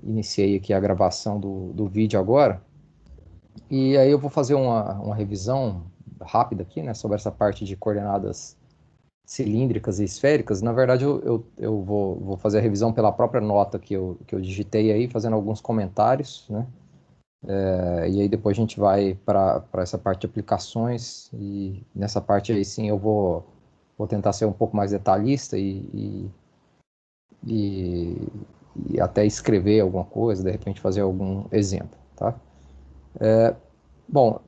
Iniciei aqui a gravação do vídeo agora, e aí eu vou fazer uma revisão rápida aqui, né, sobre essa parte de coordenadas cilíndricas e esféricas. Na verdade, eu vou fazer a revisão pela própria nota que eu digitei aí, fazendo alguns comentários, né, e aí depois a gente vai para essa parte de aplicações, e nessa parte aí sim eu vou tentar ser um pouco mais detalhista e, e até escrever alguma coisa, de repente fazer algum exemplo, tá? Bom,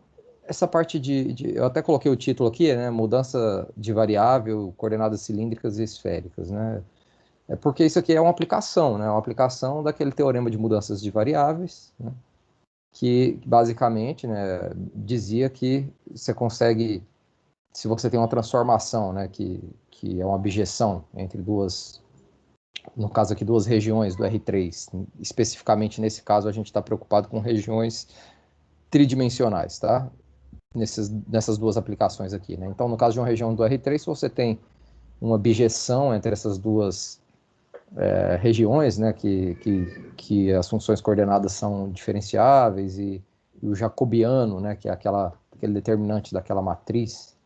essa parte eu até coloquei o título aqui, né? Mudança de variável, coordenadas cilíndricas e esféricas, né? É porque isso aqui é uma aplicação, né? Uma aplicação daquele teorema de mudanças de variáveis, né? Que basicamente, né, dizia que você consegue, se você tem uma transformação, né, que é uma abjeção entre duas, no caso aqui, duas regiões do R3, especificamente nesse caso a gente está preocupado com regiões tridimensionais, tá? Nessas duas aplicações aqui, né? Então, no caso de uma região do R3, se você tem uma bijeção entre essas duas regiões, né, que as funções coordenadas são diferenciáveis e o jacobiano, né, que é aquele determinante daquela matriz,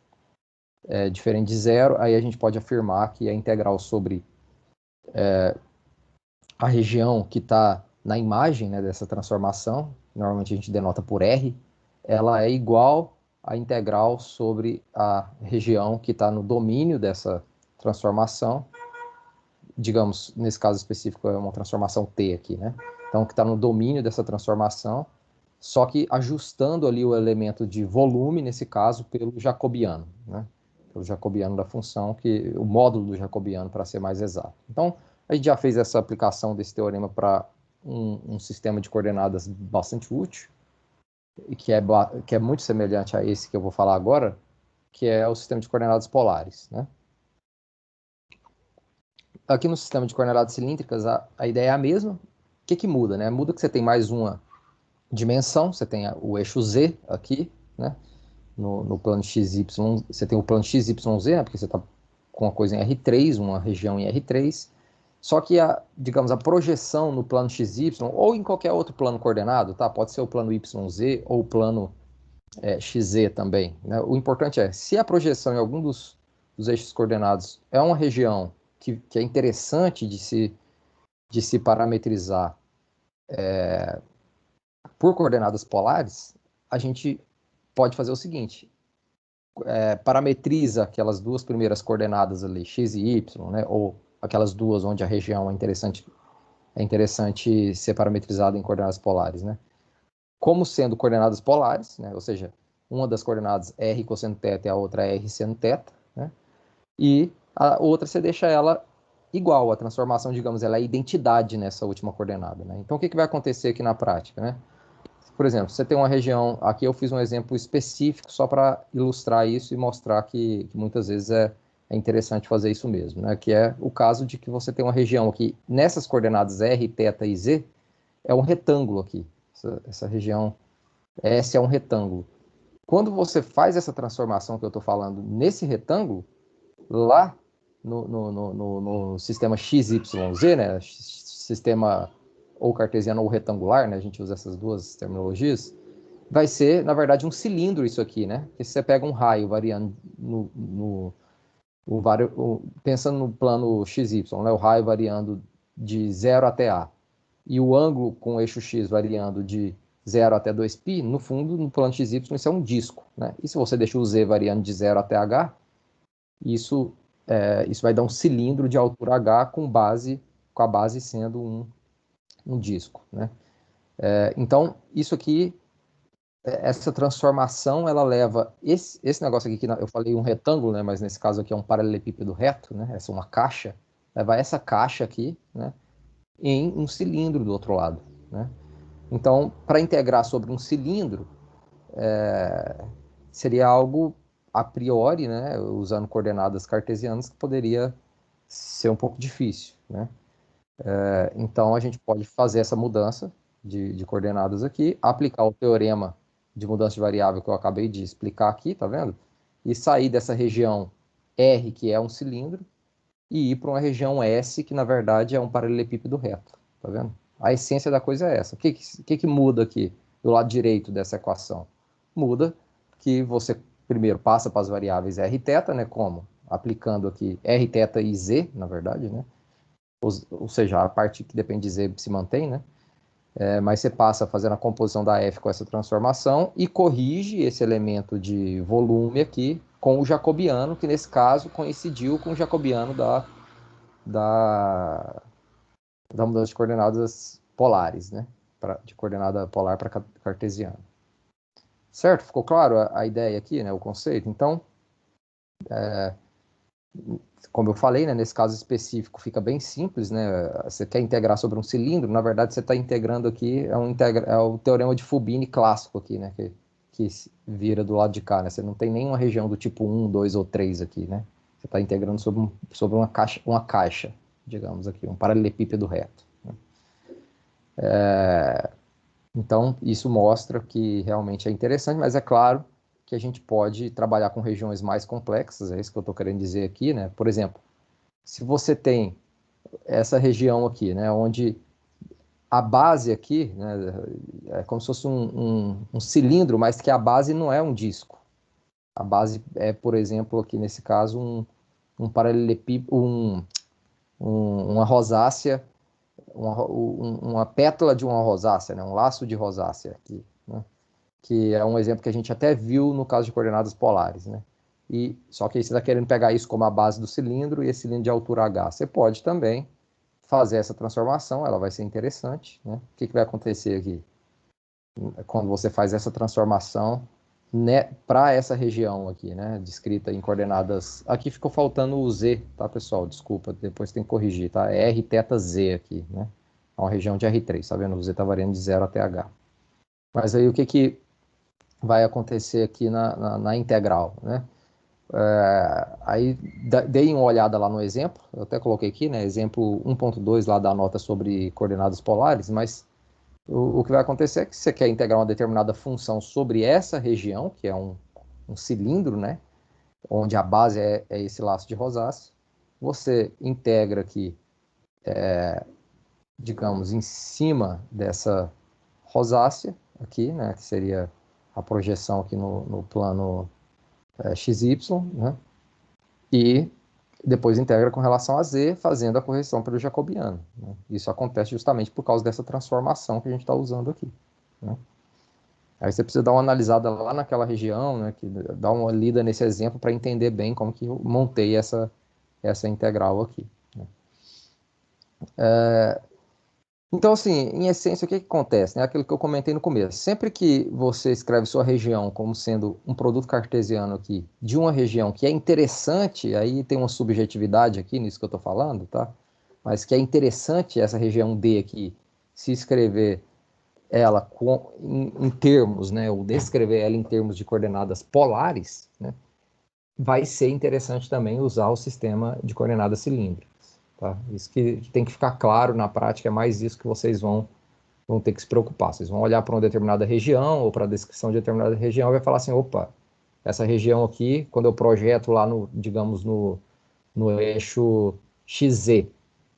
é diferente de zero, aí a gente pode afirmar que a integral sobre a região que está na imagem, né, dessa transformação, normalmente a gente denota por R, ela é igual à integral sobre a região que está no domínio dessa transformação. Digamos, nesse caso específico é uma transformação T aqui, né? Então, que está no domínio dessa transformação, só que ajustando ali o elemento de volume, nesse caso, pelo jacobiano, né? Pelo jacobiano da função, o módulo do jacobiano, para ser mais exato. Então, a gente já fez essa aplicação desse teorema para um sistema de coordenadas bastante útil, e que é muito semelhante a esse que eu vou falar agora, que é o sistema de coordenadas polares, né? Aqui no sistema de coordenadas cilíndricas, a ideia é a mesma. O que muda, né? Muda que você tem mais uma dimensão, você tem o eixo Z aqui, né? No plano XY, você tem o plano XYZ, né? Porque você está com uma coisa em R3, uma região em R3. Só que, digamos, a projeção no plano XY, ou em qualquer outro plano coordenado, tá? Pode ser o plano YZ ou o plano XZ também, né? O importante é, se a projeção em algum dos eixos coordenados é uma região que é interessante de se parametrizar por coordenadas polares, a gente pode fazer o seguinte: parametriza aquelas duas primeiras coordenadas ali, x e y, né, ou aquelas duas onde a região é interessante ser parametrizada em coordenadas polares, né, como sendo coordenadas polares, né, ou seja, uma das coordenadas é r cosseno θ e a outra é r seno θ, né, e a outra você deixa ela igual, a transformação, digamos, ela é identidade nessa última coordenada, né. Então, o que vai acontecer aqui na prática, né? Por exemplo, você tem uma região, aqui eu fiz um exemplo específico só para ilustrar isso e mostrar que muitas vezes é interessante fazer isso mesmo, né? Que é o caso de que você tem uma região aqui, nessas coordenadas R, θ e Z, é um retângulo aqui. Essa região S é um retângulo. Quando você faz essa transformação que eu estou falando nesse retângulo, lá no sistema XYZ, né? Sistema ou cartesiano ou retangular, né? A gente usa essas duas terminologias. Vai ser, na verdade, um cilindro isso aqui, né? Que se você pega um raio variando pensando no plano XY, né? O raio variando de 0 até A, e o ângulo com o eixo X variando de 0 até 2π, no fundo, no plano XY, isso é um disco, né? E se você deixa o Z variando de 0 até H, isso, isso vai dar um cilindro de altura H com a base sendo um disco, né? Então, isso aqui, essa transformação, ela leva esse negócio aqui, que eu falei um retângulo, né? Mas nesse caso aqui é um paralelepípedo reto, né? Essa é uma caixa, leva essa caixa aqui, né? Em um cilindro do outro lado, né? Então, para integrar sobre um cilindro, seria algo a priori, né? Usando coordenadas cartesianas, que poderia ser um pouco difícil, né? Então, a gente pode fazer essa mudança de coordenadas aqui, aplicar o teorema de mudança de variável que eu acabei de explicar aqui, tá vendo? E sair dessa região R, que é um cilindro, e ir para uma região S, que na verdade é um paralelepípedo reto, tá vendo? A essência da coisa é essa. O que muda aqui do lado direito dessa equação? Muda que você primeiro passa para as variáveis r θ, né? Como? Aplicando aqui r θ e z, na verdade, né? Ou seja, a parte que depende de z se mantém, né? Mas você passa fazendo a composição da f com essa transformação e corrige esse elemento de volume aqui com o jacobiano, que nesse caso coincidiu com o jacobiano da mudança de coordenadas polares, né? De coordenada polar para cartesiana. Certo? Ficou claro a ideia aqui, né? O conceito? Então, como eu falei, né, nesse caso específico fica bem simples, né? Você quer integrar sobre um cilindro, na verdade você está integrando aqui, é o teorema de Fubini clássico aqui, né? Que vira do lado de cá, né? Você não tem nenhuma região do tipo 1, 2 ou 3 aqui, né? Você está integrando sobre uma caixa, digamos aqui, um paralelepípedo reto. Né? Então, isso mostra que realmente é interessante, mas é claro que a gente pode trabalhar com regiões mais complexas, é isso que eu estou querendo dizer aqui, né? Por exemplo, se você tem essa região aqui, né, onde a base aqui, né, é como se fosse um cilindro, mas que a base não é um disco. A base é, por exemplo, aqui nesse caso, um paralelepípedo, uma rosácea, uma pétala de uma rosácea, né, um laço de rosácea aqui, né, que é um exemplo que a gente até viu no caso de coordenadas polares, né? Só que aí você está querendo pegar isso como a base do cilindro e esse cilindro de altura h. Você pode também fazer essa transformação, ela vai ser interessante, né? O que vai acontecer aqui? Quando você faz essa transformação, né, para essa região aqui, né, descrita em coordenadas... Aqui ficou faltando o z, tá, pessoal? Desculpa, depois tem que corrigir, tá? É r θ z aqui, né? É uma região de R3, tá vendo? O z está variando de 0 até h. Mas aí o que vai acontecer aqui na integral, né? Aí dei uma olhada lá no exemplo, eu até coloquei aqui, né? Exemplo 1.2 lá da nota sobre coordenadas polares, mas o que vai acontecer é que você quer integrar uma determinada função sobre essa região, que é um cilindro, né? Onde a base é esse laço de rosácea. Você integra aqui, digamos, em cima dessa rosácea aqui, né? Que seria a projeção aqui no plano XY, né? E depois integra com relação a z, fazendo a correção pelo jacobiano. Né? Isso acontece justamente por causa dessa transformação que a gente está usando aqui. Né? Aí você precisa dar uma analisada lá naquela região, né, dar uma lida nesse exemplo para entender bem como que eu montei essa integral aqui. Né? Então, assim, em essência, o que acontece? Né? Aquilo que eu comentei no começo. Sempre que você escreve sua região como sendo um produto cartesiano aqui, de uma região que é interessante, aí tem uma subjetividade aqui nisso que eu estou falando, tá? Mas que é interessante essa região D aqui, se escrever ela em termos, né? Ou descrever ela em termos de coordenadas polares, né? Vai ser interessante também usar o sistema de coordenadas cilíndricas. Tá? Isso que tem que ficar claro na prática, é mais isso que vocês vão ter que se preocupar. Vocês vão olhar para uma determinada região ou para a descrição de determinada região e vai falar assim, opa, essa região aqui, quando eu projeto lá digamos, no eixo XZ,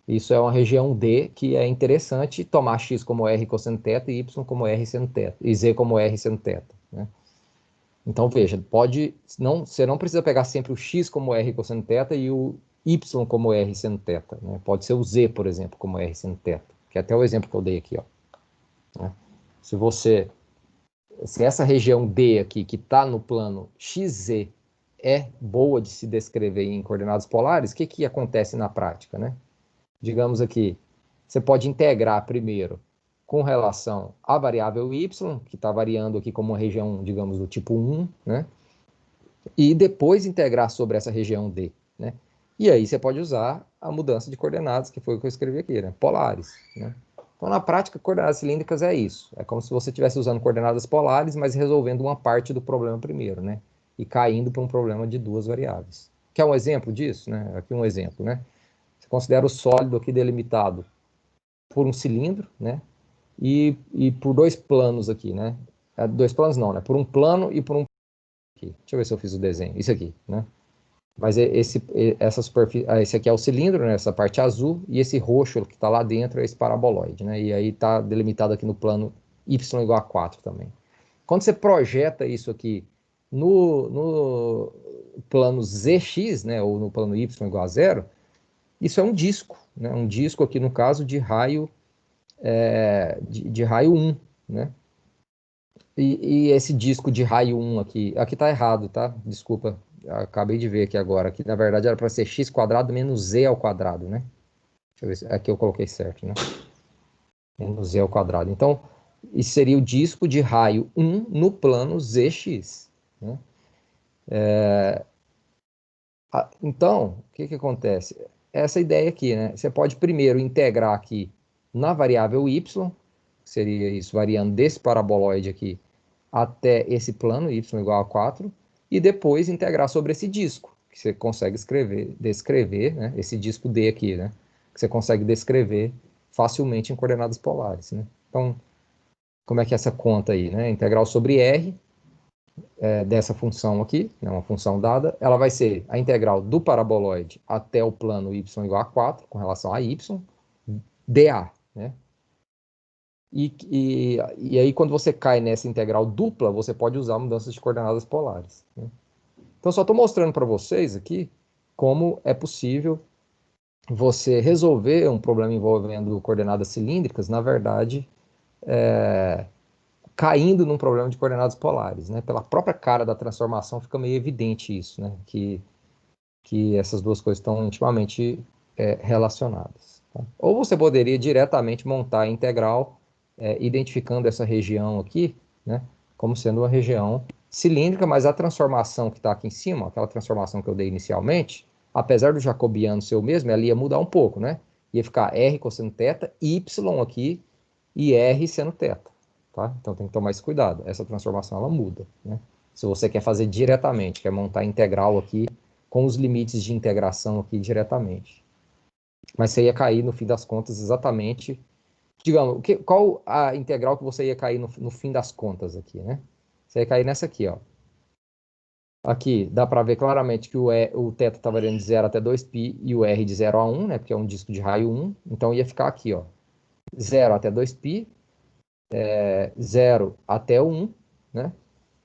isso é uma região D que é interessante tomar X como R cosseno θ e Y como R seno θ, e Z como R seno θ. Né? Então, veja, você não precisa pegar sempre o X como R cosseno θ e o Y como R seno θ. Né? Pode ser o Z, por exemplo, como R seno θ, que é até o exemplo que eu dei aqui. Ó. Né? Se essa região D aqui, que está no plano XZ, é boa de se descrever em coordenadas polares, o que acontece na prática? Né? Digamos aqui, você pode integrar primeiro com relação à variável y, que está variando aqui como uma região, digamos, do tipo 1, né? E depois integrar sobre essa região D, né? E aí você pode usar a mudança de coordenadas, que foi o que eu escrevi aqui, né? Polares, né? Então, na prática, coordenadas cilíndricas é isso. É como se você estivesse usando coordenadas polares, mas resolvendo uma parte do problema primeiro, né? E caindo para um problema de duas variáveis. Quer um exemplo disso? Né? Aqui um exemplo, né? Você considera o sólido aqui delimitado por um cilindro, né? E por dois planos aqui, né? Dois planos não, né? Por um plano e por um... Aqui. Deixa eu ver se eu fiz o desenho. Isso aqui, né? Mas essa superfície, esse aqui é o cilindro, né, essa parte azul, e esse roxo que está lá dentro é esse paraboloide, né? E aí está delimitado aqui no plano y igual a 4 também. Quando você projeta isso aqui no plano zx, né, ou no plano y igual a 0, isso é um disco, né? Um disco aqui no caso de raio de raio 1, né? E esse disco de raio 1 aqui tá errado, tá? Desculpa, acabei de ver aqui agora, que na verdade era para ser x quadrado menos z ao quadrado, né? Deixa eu ver se aqui eu coloquei certo, né? Menos z ao quadrado. Então, isso seria o disco de raio 1 no plano zx, né? Então, o que acontece? Essa ideia aqui, né? Você pode primeiro integrar aqui na variável y, que seria isso, variando desse paraboloide aqui até esse plano y igual a 4, e depois integrar sobre esse disco, que você consegue descrever, né? Esse disco D aqui, né? Que você consegue descrever facilmente em coordenadas polares, né? Então, como é que é essa conta aí, né? Integral sobre R, dessa função aqui, né, uma função dada, ela vai ser a integral do paraboloide até o plano y igual a 4, com relação a y, dA, né? E aí, quando você cai nessa integral dupla, você pode usar mudanças de coordenadas polares, né? Então, só estou mostrando para vocês aqui como é possível você resolver um problema envolvendo coordenadas cilíndricas, na verdade, caindo num problema de coordenadas polares, né? Pela própria cara da transformação fica meio evidente isso, né? Que essas duas coisas estão intimamente relacionadas, tá? Ou você poderia diretamente montar a integral, identificando essa região aqui, né? Como sendo uma região cilíndrica, mas a transformação que está aqui em cima, aquela transformação que eu dei inicialmente, apesar do jacobiano ser o mesmo, ela ia mudar um pouco, né? Ia ficar R cosseno θ, Y aqui e R seno θ. Tá? Então tem que tomar esse cuidado. Essa transformação ela muda, né? Se você quer fazer diretamente, quer montar a integral aqui com os limites de integração aqui diretamente. Mas você ia cair, no fim das contas, exatamente... Digamos, qual a integral que você ia cair no fim das contas aqui, né? Você ia cair nessa aqui, ó. Aqui, dá para ver claramente que o θ está variando de 0 até 2π e o R de 0 a 1, né? Porque é um disco de raio 1. Então ia ficar aqui, ó. 0 até 2π, 0 até 1, né?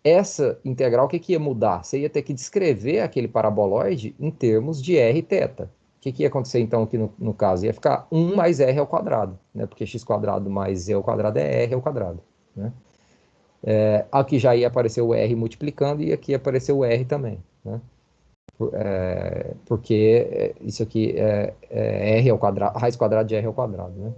Essa integral, o que ia mudar? Você ia ter que descrever aquele paraboloide em termos de r θ. O que ia acontecer então aqui no caso? Ia ficar 1 mais r ao quadrado, né? Porque x quadrado mais z ao quadrado é r ao quadrado, né? Aqui já ia aparecer o r multiplicando e aqui ia aparecer o r também, né? Porque isso aqui é r ao quadrado, raiz quadrada de r ao quadrado, né?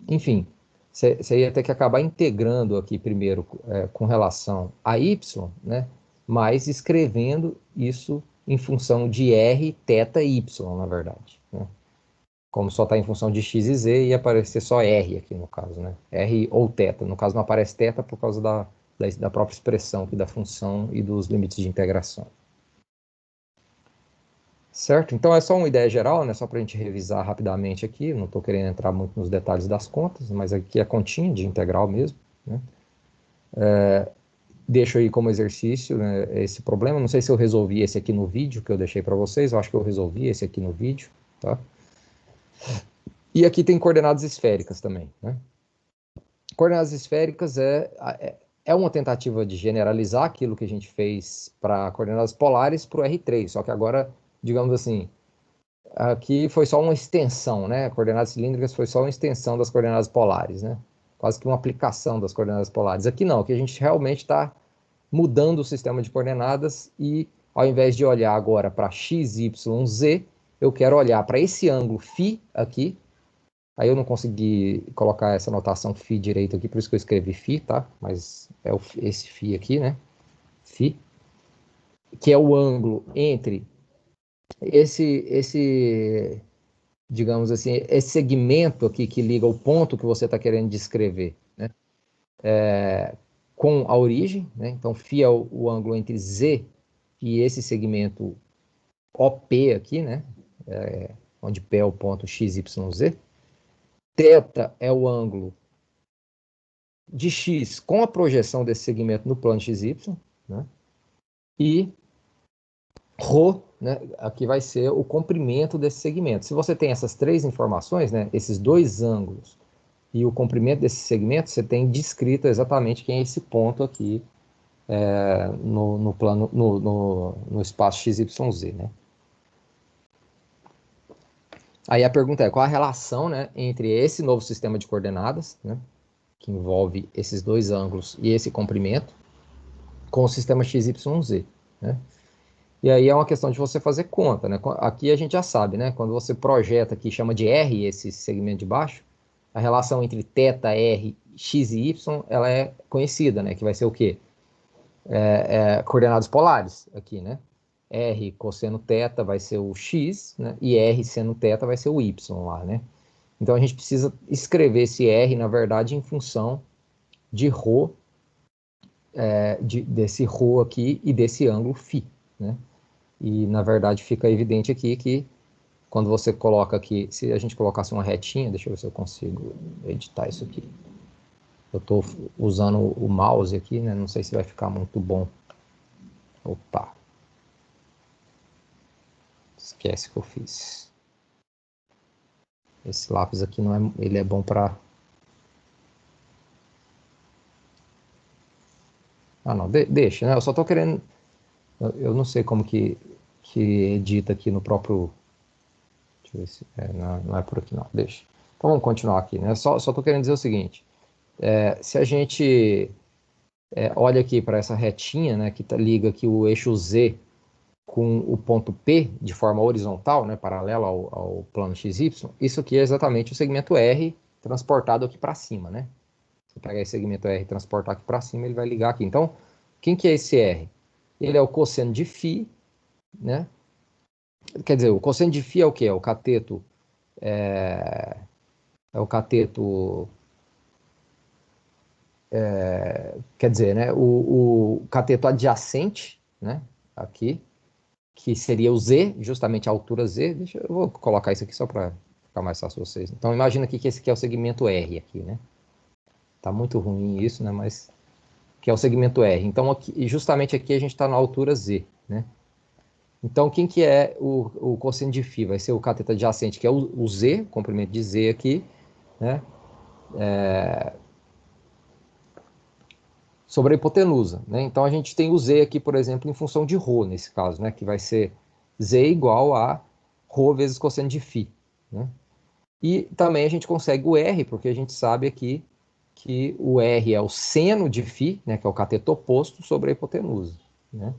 Enfim, você ia ter que acabar integrando aqui primeiro com relação a y, né? Mas escrevendo isso em função de r, θ e y, na verdade, né? Como só está em função de x e z, ia aparecer só r aqui no caso, né? R ou θ. No caso não aparece θ por causa da própria expressão aqui da função e dos limites de integração. Certo? Então é só uma ideia geral, né? Só para a gente revisar rapidamente aqui. Não estou querendo entrar muito nos detalhes das contas, mas aqui é a continha de integral mesmo, né? Deixo aí como exercício, né, esse problema. Não sei se eu resolvi esse aqui no vídeo que eu deixei para vocês. Eu acho que eu resolvi esse aqui no vídeo, tá? E aqui tem coordenadas esféricas também, né? Coordenadas esféricas é uma tentativa de generalizar aquilo que a gente fez para coordenadas polares para o R3, só que agora, digamos assim, aqui foi só uma extensão, né? Coordenadas cilíndricas foi só uma extensão das coordenadas polares, né? Quase que uma aplicação das coordenadas polares. Aqui não, aqui a gente realmente está mudando o sistema de coordenadas e, ao invés de olhar agora para x, y, z, eu quero olhar para esse ângulo φ aqui. Aí eu não consegui colocar essa notação φ direito aqui, por isso que eu escrevi φ, tá? Mas é esse φ aqui, né? Φ, que é o ângulo entre digamos assim, esse segmento aqui que liga o ponto que você está querendo descrever, né? Com a origem, né? Então, φ é o ângulo entre z e esse segmento OP aqui, né? Onde P é o ponto x, y, z. Θ é o ângulo de x com a projeção desse segmento no plano xy, né? E Rho, né, aqui vai ser o comprimento desse segmento. Se você tem essas três informações, né, esses dois ângulos e o comprimento desse segmento, você tem descrito exatamente quem é esse ponto aqui no plano, no espaço XYZ, né? Aí a pergunta é, qual a relação, né, entre esse novo sistema de coordenadas, né, que envolve esses dois ângulos e esse comprimento, com o sistema XYZ, né? E aí é uma questão de você fazer conta, né? Aqui a gente já sabe, né? Quando você projeta aqui, chama de R esse segmento de baixo, a relação entre θ, R, x e y, ela é conhecida, né? Que vai ser o quê? Coordenadas polares aqui, né? R cosseno θ vai ser o x, né? E R seno θ vai ser o y lá, né? Então a gente precisa escrever esse R, na verdade, em função de ρ, desse ρ aqui e desse ângulo φ, né? E, na verdade, fica evidente aqui que quando você coloca aqui, se a gente colocasse uma retinha, deixa eu ver se eu consigo editar isso aqui. Eu estou usando o mouse aqui, né? Não sei se vai ficar muito bom. Opa. Esquece que eu fiz. Esse lápis aqui não é, ele é bom para... Ah, não, deixa, né? Eu só estou querendo... Eu não sei como que edita aqui no próprio... Deixa eu ver se... não é por aqui, não. Deixa. Então vamos continuar aqui, né? Só estou querendo dizer o seguinte. Se a gente olha aqui para essa retinha, né, que liga aqui o eixo Z com o ponto P de forma horizontal, né, paralela ao plano XY, isso aqui é exatamente o segmento R transportado aqui para cima, né? Se pegar esse segmento R e transportar aqui para cima, ele vai ligar aqui. Então, quem que é esse R? Ele é o cosseno de φ, né? Quer dizer, o cosseno de φ é o quê? É o cateto... É o cateto... Quer dizer, né? O cateto adjacente, né? Aqui, que seria o Z, justamente a altura Z. Eu vou colocar isso aqui só para ficar mais fácil para vocês. Então, imagina aqui que esse aqui é o segmento R aqui, né? Tá muito ruim isso, né? Mas que é o segmento R. Então, aqui, justamente aqui a gente está na altura Z, né? Então, quem que é o cosseno de φ? Vai ser o cateto adjacente, que é o Z, comprimento de Z aqui, né? Sobre a hipotenusa, né? Então, a gente tem o Z aqui, por exemplo, em função de ρ, nesse caso, né? Que vai ser Z igual a ρ vezes cosseno de φ, né? E também a gente consegue o R, porque a gente sabe aqui que o R é o seno de φ, né? Que é o cateto oposto sobre a hipotenusa, né?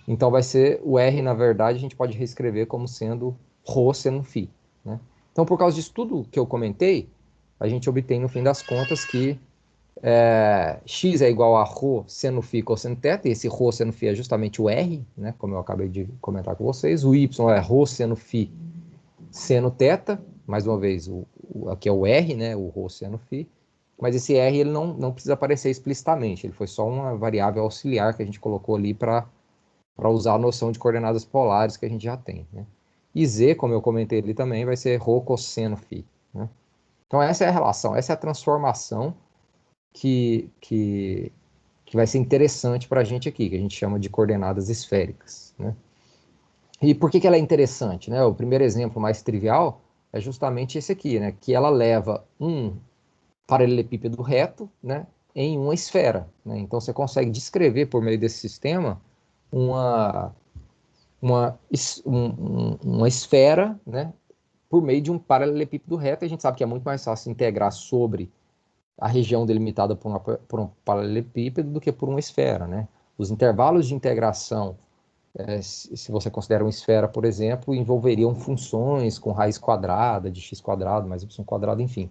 Então vai ser o R, na verdade, a gente pode reescrever como sendo ρ seno φ, né? Então, por causa disso tudo que eu comentei, a gente obtém, no fim das contas, que x é igual a ρ seno φ cosseno θ, e esse ρ seno φ é justamente o R, né? Como eu acabei de comentar com vocês. O y é ρ seno φ seno θ, mais uma vez, aqui é o R, né? O ρ seno φ. Mas esse R ele não precisa aparecer explicitamente, ele foi só uma variável auxiliar que a gente colocou ali para usar a noção de coordenadas polares que a gente já tem, né? E Z, como eu comentei ali também, vai ser ρ cosseno φ, né? Então essa é a relação, essa é a transformação que vai ser interessante para a gente aqui, que a gente chama de coordenadas esféricas, né? E por que ela é interessante, né? O primeiro exemplo mais trivial é justamente esse aqui, né? Que ela leva um paralelepípedo reto, né, em uma esfera, né? Então você consegue descrever por meio desse sistema uma, uma esfera, né, por meio de um paralelepípedo reto. E a gente sabe que é muito mais fácil integrar sobre a região delimitada por um paralelepípedo do que por uma esfera, né? Os intervalos de integração, se você considera uma esfera, por exemplo, envolveriam funções com raiz quadrada, de x quadrado mais y quadrado, enfim.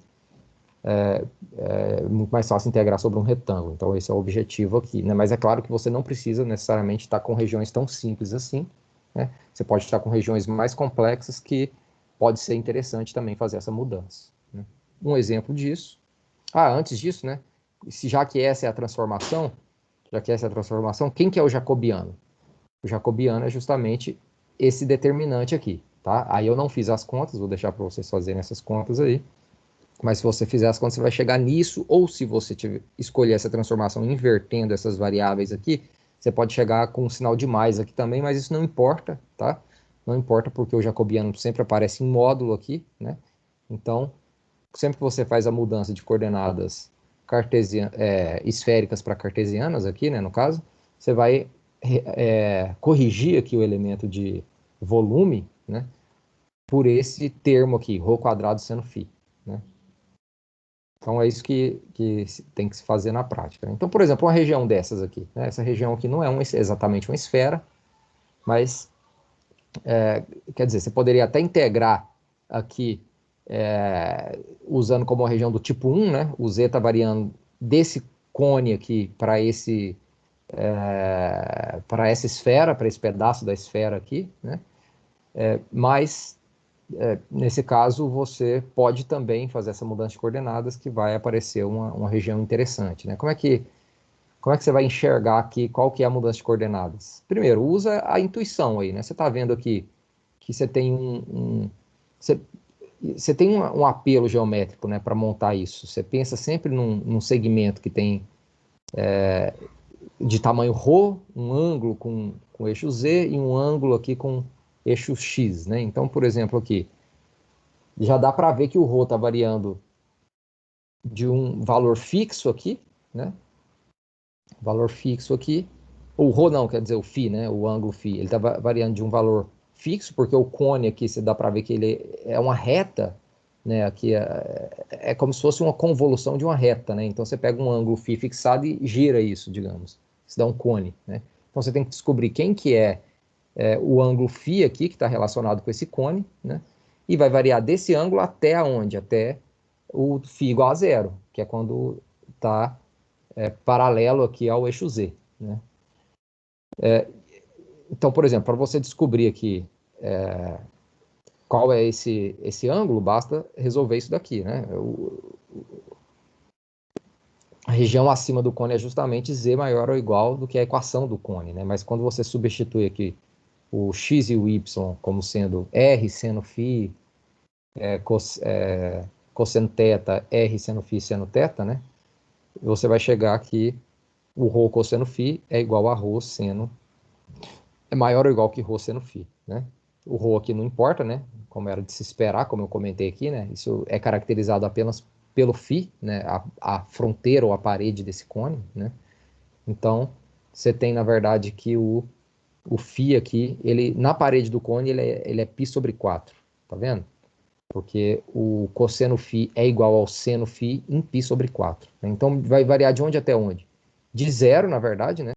É muito mais fácil integrar sobre um retângulo. Então, esse é o objetivo aqui, né? Mas é claro que você não precisa necessariamente estar com regiões tão simples assim, né? Você pode estar com regiões mais complexas que pode ser interessante também fazer essa mudança, né? Um exemplo disso. Antes disso, né? Já que essa é a transformação, quem que é o jacobiano? O jacobiano é justamente esse determinante aqui, tá? Aí eu não fiz as contas, vou deixar para vocês fazerem essas contas aí. Mas se você fizer as contas, você vai chegar nisso, ou se você escolher essa transformação invertendo essas variáveis aqui, Você pode chegar com um sinal de mais aqui também, mas isso não importa, tá? Não importa porque o jacobiano sempre aparece em módulo aqui, né? Então, sempre que você faz a mudança de coordenadas esféricas para cartesianas aqui, né, no caso, você vai corrigir aqui o elemento de volume, né, por esse termo aqui, ρ quadrado seno φ, né? Então é isso que tem que se fazer na prática, né? Então, por exemplo, uma região dessas aqui, né, essa região aqui não é exatamente uma esfera, mas, quer dizer, você poderia até integrar aqui, usando como uma região do tipo 1, né? O z está variando desse cone aqui para essa esfera, para esse pedaço da esfera aqui, né? Mas, nesse caso, você pode também fazer essa mudança de coordenadas que vai aparecer uma região interessante, né? Como é que você vai enxergar aqui qual que é a mudança de coordenadas? Primeiro, usa a intuição aí, né? Você está vendo aqui que você tem você tem um apelo geométrico, né, para montar isso. Você pensa sempre num segmento que tem de tamanho ρ, um ângulo com eixo Z e um ângulo aqui com eixo X, né? Então, por exemplo, aqui, já dá para ver que o ρ está variando de um valor fixo aqui, né? Valor fixo aqui. O ρ não, quer dizer o φ, né? O ângulo φ. Ele está variando de um valor fixo, porque o cone aqui, você dá para ver que ele é uma reta, né? Aqui é como se fosse uma convolução de uma reta, né? Então você pega um ângulo φ fixado e gira isso, digamos. Isso dá um cone, né? Então você tem que descobrir quem que é o ângulo φ aqui, que está relacionado com esse cone, né? E vai variar desse ângulo até aonde? Até o φ igual a zero, que é quando está paralelo aqui ao eixo Z, né? Então, por exemplo, para você descobrir aqui qual é esse ângulo, basta resolver isso daqui, né? A região acima do cone é justamente z maior ou igual do que a equação do cone, né? Mas quando você substitui aqui o x e o y como sendo r seno φ, cosseno θ, r seno φ seno θ, né? Você vai chegar aqui, o ρ cosseno φ é igual a ρ seno, é maior ou igual que ρ seno φ, né? O ρ aqui não importa, né? Como era de se esperar, como eu comentei aqui, né? Isso é caracterizado apenas pelo φ, né? A fronteira ou a parede desse cone, né? Então, você tem, na verdade, que o φ aqui, ele, na parede do cone, ele é π sobre 4, tá vendo? Porque o cosseno φ é igual ao seno φ em π sobre 4, né? Então, vai variar de onde até onde? De zero, na verdade, né?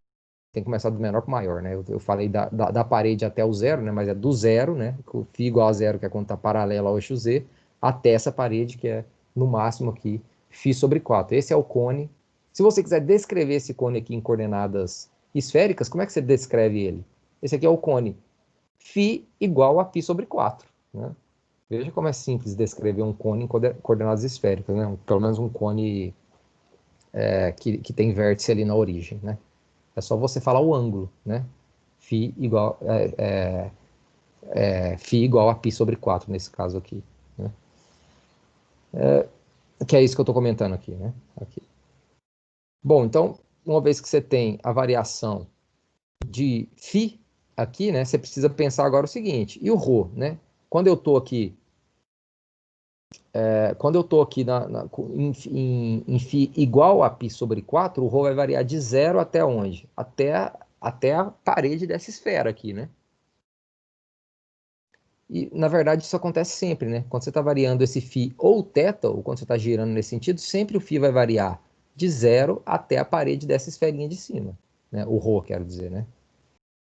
Tem que começar do menor para o maior, né? Eu falei da parede até o zero, né? Mas é do zero, né? O φ igual a zero, que é quando está paralelo ao eixo Z, até essa parede, que é, no máximo aqui, φ sobre 4. Esse é o cone. Se você quiser descrever esse cone aqui em coordenadas esféricas, como é que você descreve ele? Esse aqui é o cone φ igual a π sobre 4, né? Veja como é simples descrever um cone em coordenadas esféricas, né? Pelo menos um cone que tem vértice ali na origem, né? É só você falar o ângulo, né? Φ igual a π sobre 4, nesse caso aqui, né? Que é isso que eu estou comentando aqui, né? Aqui. Bom, então, uma vez que você tem a variação de φ aqui, né? Você precisa pensar agora o seguinte, e o ρ, né? Quando eu estou aqui, em φ igual a π sobre 4, o ρ vai variar de zero até onde? Até a parede dessa esfera aqui, né? E, na verdade, isso acontece sempre, né? Quando você está variando esse φ ou θ, ou quando você está girando nesse sentido, sempre o φ vai variar de zero até a parede dessa esferinha de cima, né? O ρ, quero dizer, né?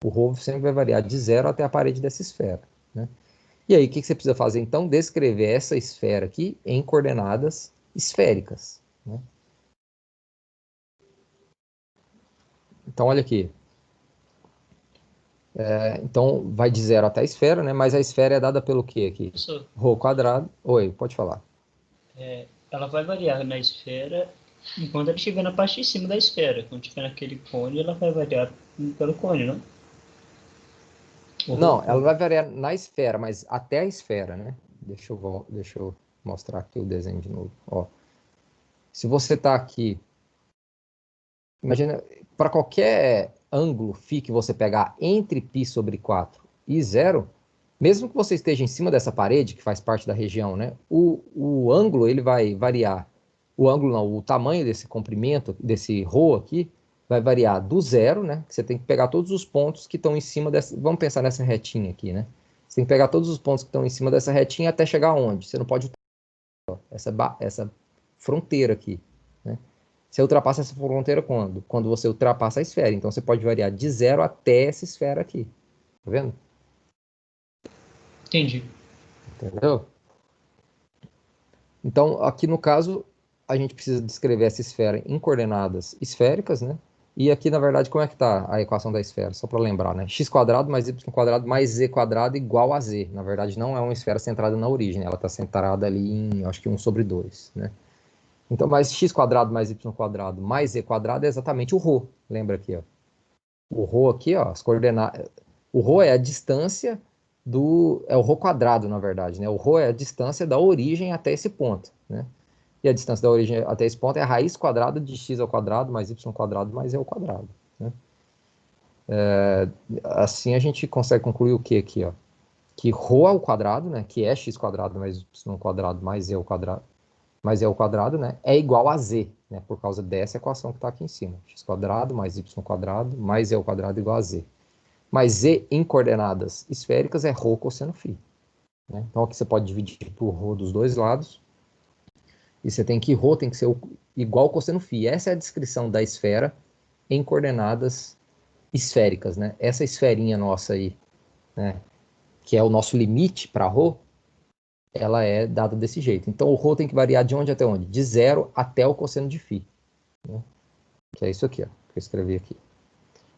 O ρ sempre vai variar de zero até a parede dessa esfera, né? E aí, o que você precisa fazer, então? Descrever essa esfera aqui em coordenadas esféricas, né? Então, olha aqui. Então, vai de zero até a esfera, né? Mas a esfera é dada pelo quê aqui? Professor, Rho quadrado. Oi, pode falar. ela vai variar na esfera enquanto ela estiver na parte de cima da esfera. Quando estiver naquele cone, ela vai variar pelo cone, não? Não, ela vai variar na esfera, mas até a esfera, né? Deixa eu mostrar aqui o desenho de novo. Ó, se você está aqui, imagina, para qualquer ângulo φ que você pegar entre π sobre 4 e 0, mesmo que você esteja em cima dessa parede, que faz parte da região, né, o ângulo ele vai variar. O ângulo não, o tamanho desse comprimento, desse ρ aqui, vai variar do zero, né? Que você tem que pegar todos os pontos que estão em cima dessa. Vamos pensar nessa retinha aqui, né? Você tem que pegar todos os pontos que estão em cima dessa retinha até chegar aonde? Você não pode essa fronteira aqui, né? Você ultrapassa essa fronteira quando? Quando você ultrapassa a esfera. Então você pode variar de zero até essa esfera aqui. Tá vendo? Entendi. Entendeu? Então, aqui no caso, a gente precisa descrever essa esfera em coordenadas esféricas, né? E aqui, na verdade, como é que está a equação da esfera? Só para lembrar, né? x² mais y² mais z² igual a z. Na verdade, não é uma esfera centrada na origem, ela está centrada ali em, acho que 1 sobre 2, né? Então, mais x² mais y² mais z² é exatamente o ρ. Lembra aqui, ó. O ρ aqui, ó, as coordenadas... O ρ é a distância é o ρ², na verdade, né? O ρ é a distância da origem até esse ponto, né? E a distância da origem até esse ponto é a raiz quadrada de x² mais y² mais e², né? Assim a gente consegue concluir o que aqui, ó? Que ρ ao quadrado, né? Que é x² mais y² mais e², né? É igual a z, né? Por causa dessa equação que está aqui em cima. x² mais y² mais e² igual a z. Mas z em coordenadas esféricas é ρ cosseno φ, né? Então aqui você pode dividir por ρ dos dois lados. E você tem que ρ tem que ser igual cosseno φ. Essa é a descrição da esfera em coordenadas esféricas, né? Essa esferinha nossa aí, né, que é o nosso limite para ρ, ela é dada desse jeito. Então o ρ tem que variar de onde até onde? De zero até o cosseno de φ, né? Que é isso aqui, ó, que eu escrevi aqui.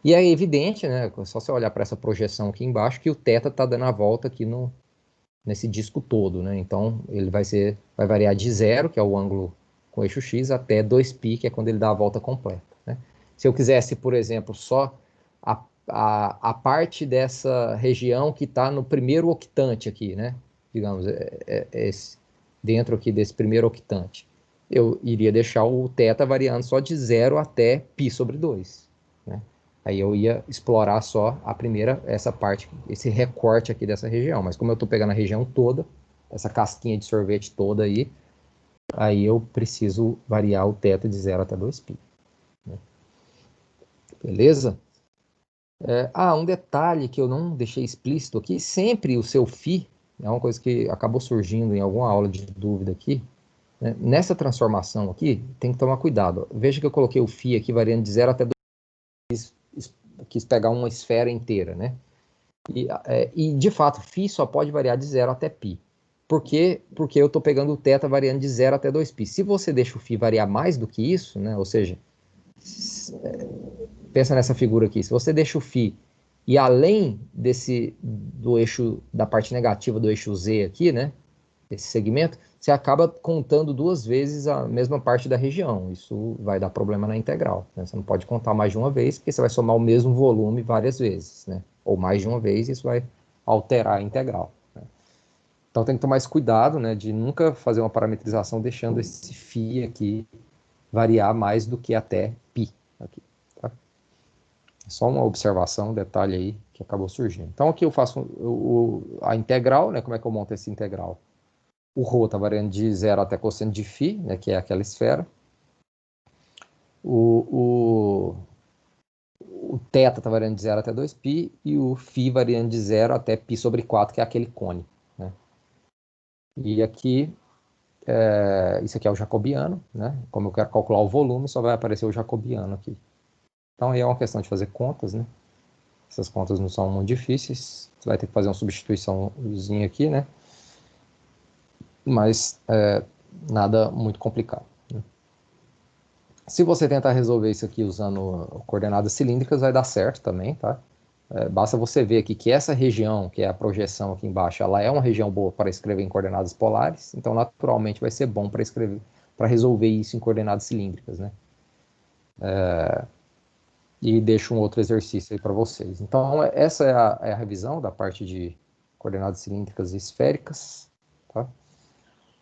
E é evidente, né, só você olhar para essa projeção aqui embaixo, que o θ está dando a volta aqui nesse disco todo, né? Então ele vai variar de zero, que é o ângulo com eixo x, até 2π, que é quando ele dá a volta completa, né? Se eu quisesse, por exemplo, só a parte dessa região que está no primeiro octante aqui, né? Digamos, dentro aqui desse primeiro octante, eu iria deixar o θ variando só de 0 até π sobre 2, né? Aí eu ia explorar só essa parte, esse recorte aqui dessa região. Mas como eu estou pegando a região toda, essa casquinha de sorvete toda aí eu preciso variar o θ de 0 até 2π, né? Beleza? Um detalhe que eu não deixei explícito aqui, sempre o seu φ, é uma coisa que acabou surgindo em alguma aula de dúvida aqui, né? Nessa transformação aqui, tem que tomar cuidado. Veja que eu coloquei o φ aqui variando de 0 até 2π, quis pegar uma esfera inteira, né? E de fato, φ só pode variar de 0 até π. Por quê? Porque eu estou pegando o θ variando de 0 até 2π. Se você deixa o φ variar mais do que isso, né? Ou seja, pensa nessa figura aqui. Se você deixa o φ e além do eixo, da parte negativa do eixo z aqui, né? Esse segmento, você acaba contando duas vezes a mesma parte da região. Isso vai dar problema na integral, né? Você não pode contar mais de uma vez, porque você vai somar o mesmo volume várias vezes, né? Ou mais de uma vez, isso vai alterar a integral, né? Então tem que tomar esse cuidado, né, de nunca fazer uma parametrização deixando esse φ aqui variar mais do que até π. Aqui, tá? Só uma observação, um detalhe aí que acabou surgindo. Então aqui eu faço a integral, né? Como é que eu monto essa integral? O ρ está variando de 0 até cosseno de φ, né, que é aquela esfera. O θ está variando de 0 até 2π e o φ variando de 0 até π sobre 4, que é aquele cone, né? E aqui, isso aqui é o jacobiano, né? Como eu quero calcular o volume, só vai aparecer o jacobiano aqui. Então aí é uma questão de fazer contas, né? Essas contas não são muito difíceis. Você vai ter que fazer uma substituiçãozinha aqui, né? Mas nada muito complicado, né? Se você tentar resolver isso aqui usando coordenadas cilíndricas, vai dar certo também, tá? Basta você ver aqui que essa região, que é a projeção aqui embaixo, ela é uma região boa para escrever em coordenadas polares, então naturalmente vai ser bom para resolver isso em coordenadas cilíndricas, né? E deixo um outro exercício aí para vocês. Então, essa é a revisão da parte de coordenadas cilíndricas e esféricas, tá?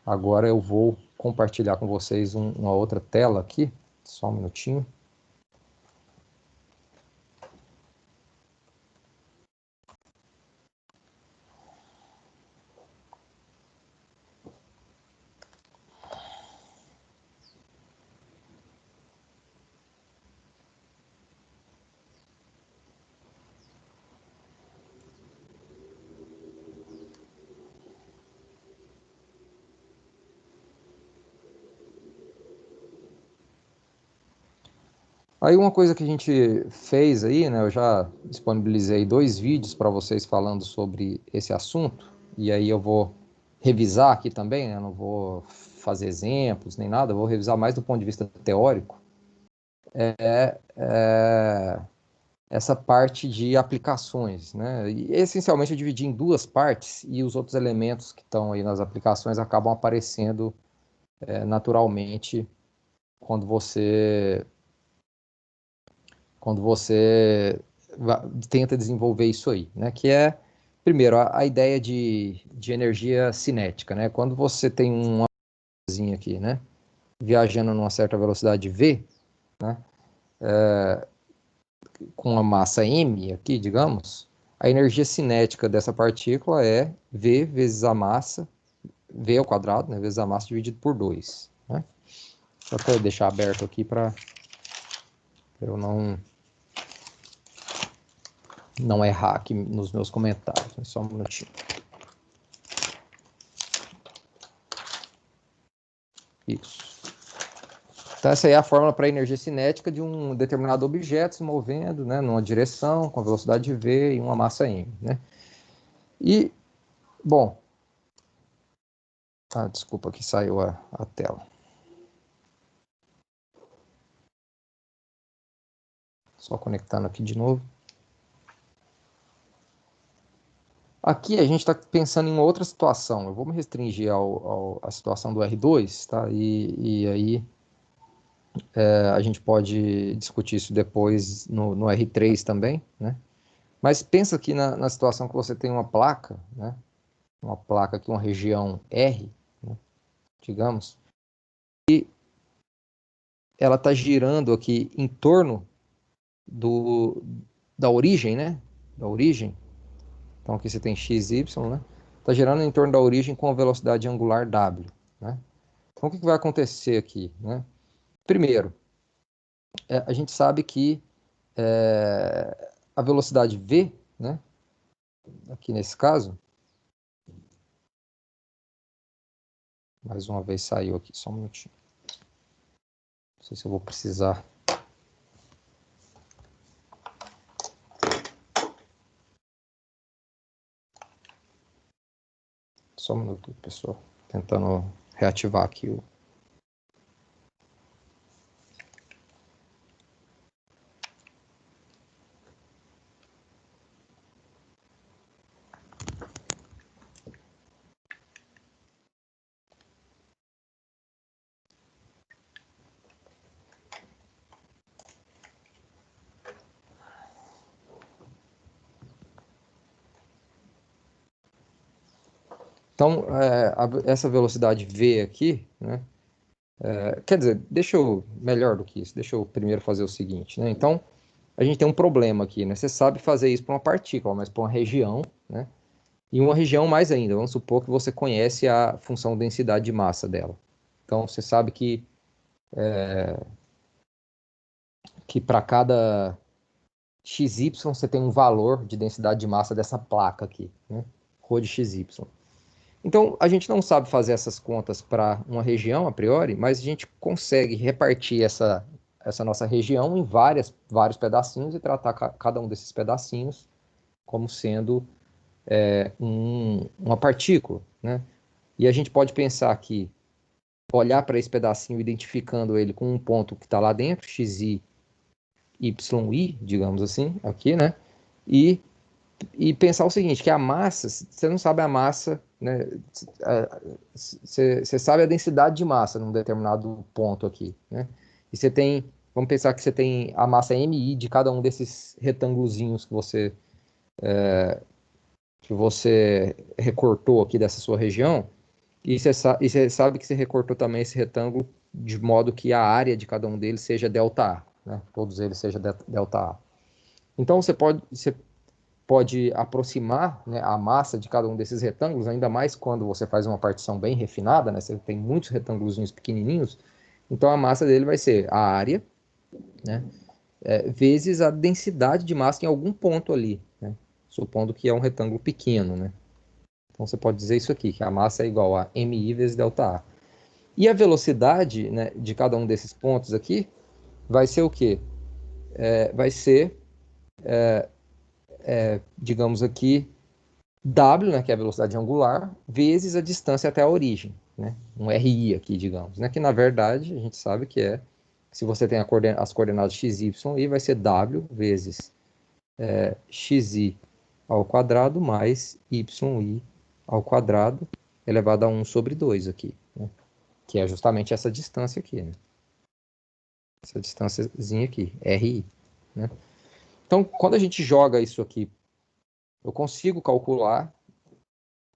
Agora eu vou compartilhar com vocês uma outra tela aqui, só um minutinho. Aí uma coisa que a gente fez aí, né, eu já disponibilizei 2 vídeos para vocês falando sobre esse assunto, e aí eu vou revisar aqui também, né, não vou fazer exemplos nem nada, eu vou revisar mais do ponto de vista teórico, essa parte de aplicações, né, e essencialmente eu dividi em 2 partes, e os outros elementos que estão aí nas aplicações acabam aparecendo naturalmente quando você tenta desenvolver isso aí, né? Que é, primeiro, a ideia de energia cinética, né? Quando você tem uma coisinha aqui, né? Viajando numa certa velocidade v, né? Com a massa m aqui, digamos, a energia cinética dessa partícula é v vezes a massa, v ao quadrado, né? Vezes a massa dividido por 2, né? Só para deixar aberto aqui para eu não errar aqui nos meus comentários. Só um minutinho. Isso. Então, essa aí é a fórmula para a energia cinética de um determinado objeto se movendo, né, numa direção, com velocidade v e uma massa m, né? E, bom... desculpa que saiu a tela. Só conectando aqui de novo. Aqui a gente está pensando em uma outra situação. Eu vou me restringir à situação do R2, tá? E aí a gente pode discutir isso depois no R3 também, né? Mas pensa aqui na situação que você tem uma placa, né? Uma placa aqui, uma região R, né? Digamos, e ela está girando aqui em torno da origem, né? Da origem. Então aqui você tem x, y, né? Está girando em torno da origem com a velocidade angular w, né? Então o que vai acontecer aqui, né? Primeiro, a gente sabe que a velocidade v, né? Aqui nesse caso, mais uma vez saiu aqui, só um minutinho. Não sei se eu vou precisar. Só um minuto, pessoal. Tentando reativar aqui o... Então, essa velocidade v aqui, né? Quer dizer, melhor do que isso, deixa eu primeiro fazer o seguinte, né? Então, a gente tem um problema aqui, né? Você sabe fazer isso para uma partícula, mas para uma região, né? E uma região mais ainda, vamos supor que você conhece a função densidade de massa dela. Então, você sabe que para cada xy você tem um valor de densidade de massa dessa placa aqui, né? Rho de xy. Então, a gente não sabe fazer essas contas para uma região, a priori, mas a gente consegue repartir essa nossa região em vários pedacinhos e tratar cada um desses pedacinhos como sendo uma partícula, né? E a gente pode pensar que, olhar para esse pedacinho, identificando ele com um ponto que está lá dentro, xi, yi, digamos assim, aqui, né? E pensar o seguinte, que a massa, você não sabe a massa, né? Você sabe a densidade de massa num determinado ponto aqui, né? E você tem, vamos pensar que você tem a massa mi de cada um desses retângulozinhos que você recortou aqui dessa sua região, e você sabe que você recortou também esse retângulo de modo que a área de cada um deles seja ΔA, né? Todos eles sejam ΔA. Então você pode aproximar, né, a massa de cada um desses retângulos, ainda mais quando você faz uma partição bem refinada, né? Você tem muitos retângulos pequenininhos, então a massa dele vai ser a área, né, vezes a densidade de massa em algum ponto ali, né? Supondo que é um retângulo pequeno, né? Então você pode dizer isso aqui, que a massa é igual a mi vezes ΔA. E a velocidade, né, de cada um desses pontos aqui vai ser o quê? vai ser, digamos aqui, W, né, que é a velocidade angular, vezes a distância até a origem, né? Um RI aqui, digamos, né? Que na verdade a gente sabe que se você tem as coordenadas x, y, e vai ser W vezes xi ao quadrado mais yi ao quadrado elevado a 1 sobre 2 aqui, né? Que é justamente essa distância aqui, né? Essa distânciazinha aqui, RI, né? Então, quando a gente joga isso aqui, eu consigo calcular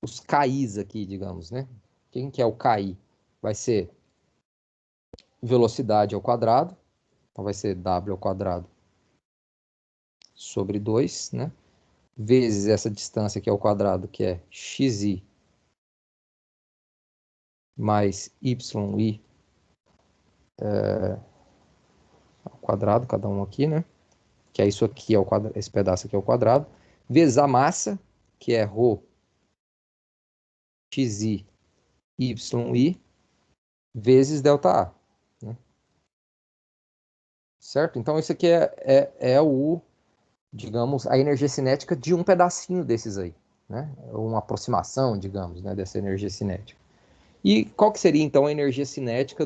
os KIs aqui, digamos, né? Quem que é o KI? Vai ser velocidade ao quadrado, então vai ser W ao quadrado sobre 2, né? Vezes essa distância aqui ao quadrado, que é xi mais yi ao quadrado, cada um aqui, né? Que é isso aqui, esse pedaço aqui ao quadrado, vezes a massa, que é ρ xi yi, vezes ΔA, né? Certo? Então, isso aqui digamos, a energia cinética de um pedacinho desses aí, né? Uma aproximação, digamos, né, dessa energia cinética. E qual que seria, então, a energia cinética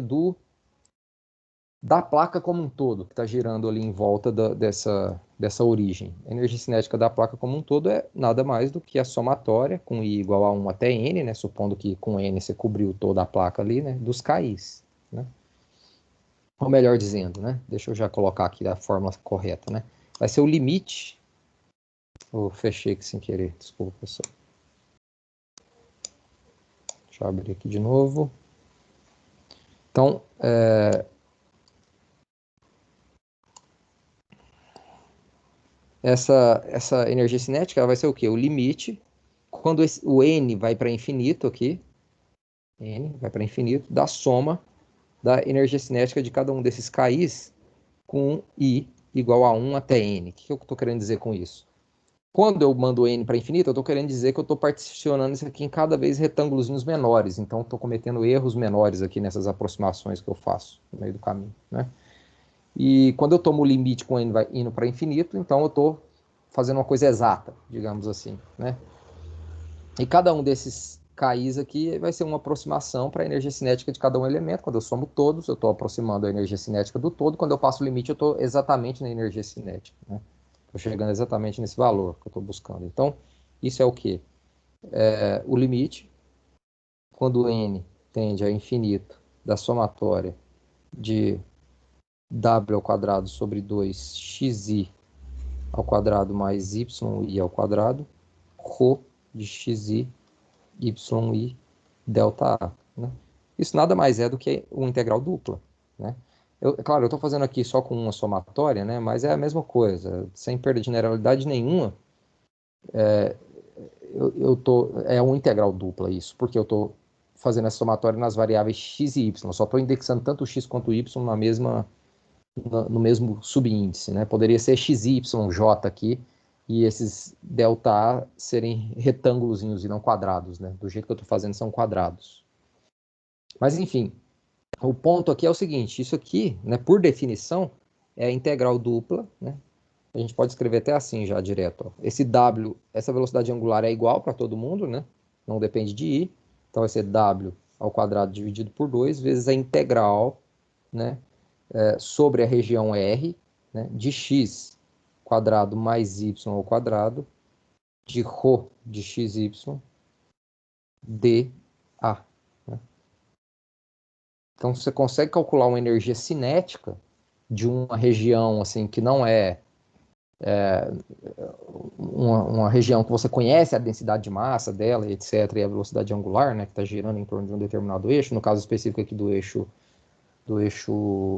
da placa como um todo, que está girando ali em volta dessa origem? A energia cinética da placa como um todo é nada mais do que a somatória, com I igual a 1 até N, né, supondo que com N você cobriu toda a placa ali, né, dos KIs, né? Ou melhor dizendo, né, deixa eu já colocar aqui a fórmula correta, né? Vai ser o limite. Eu fechei aqui sem querer, desculpa, pessoal. Deixa eu abrir aqui de novo. Então, essa energia cinética ela vai ser o quê? O limite, quando o N vai para infinito aqui, N vai para infinito, da soma da energia cinética de cada um desses KIs com I igual a 1 até N. O que eu estou querendo dizer com isso? Quando eu mando N para infinito, eu estou querendo dizer que eu estou particionando isso aqui em cada vez retângulos menores. Então, estou cometendo erros menores aqui nessas aproximações que eu faço no meio do caminho, né? E quando eu tomo o limite com N indo para infinito, então eu estou fazendo uma coisa exata, digamos assim, né? E cada um desses KIs aqui vai ser uma aproximação para a energia cinética de cada um elemento. Quando eu somo todos, eu estou aproximando a energia cinética do todo. Quando eu passo o limite, eu estou exatamente na energia cinética, né? Estou chegando exatamente nesse valor que eu estou buscando. Então, isso é o quê? O limite, quando n tende a infinito, da somatória de w ao quadrado sobre 2xi ao quadrado mais yi ao quadrado, ρ de xi, yi, delta A, né? Isso nada mais é do que uma integral dupla, né? Claro, eu estou fazendo aqui só com uma somatória, né? Mas é a mesma coisa, sem perda de generalidade nenhuma. É uma integral dupla isso, porque eu estou fazendo essa somatória nas variáveis x e y. Eu só estou indexando tanto o x quanto o y no mesmo subíndice, né? Poderia ser xyj aqui, e esses ΔA serem retângulozinhos e não quadrados, né? Do jeito que eu estou fazendo, são quadrados. Mas, enfim, o ponto aqui é o seguinte, isso aqui, né, por definição, é a integral dupla, né? A gente pode escrever até assim já direto, ó. Esse W, essa velocidade angular é igual para todo mundo, né? Não depende de I. Então vai ser W ao quadrado dividido por 2 vezes a integral, né, sobre a região R, né, de x quadrado mais y ao quadrado de ρ de xy dA. Né? Então você consegue calcular uma energia cinética de uma região assim que não é uma região que você conhece a densidade de massa dela, etc., e a velocidade angular, né, que está girando em torno de um determinado eixo, no caso específico aqui do eixo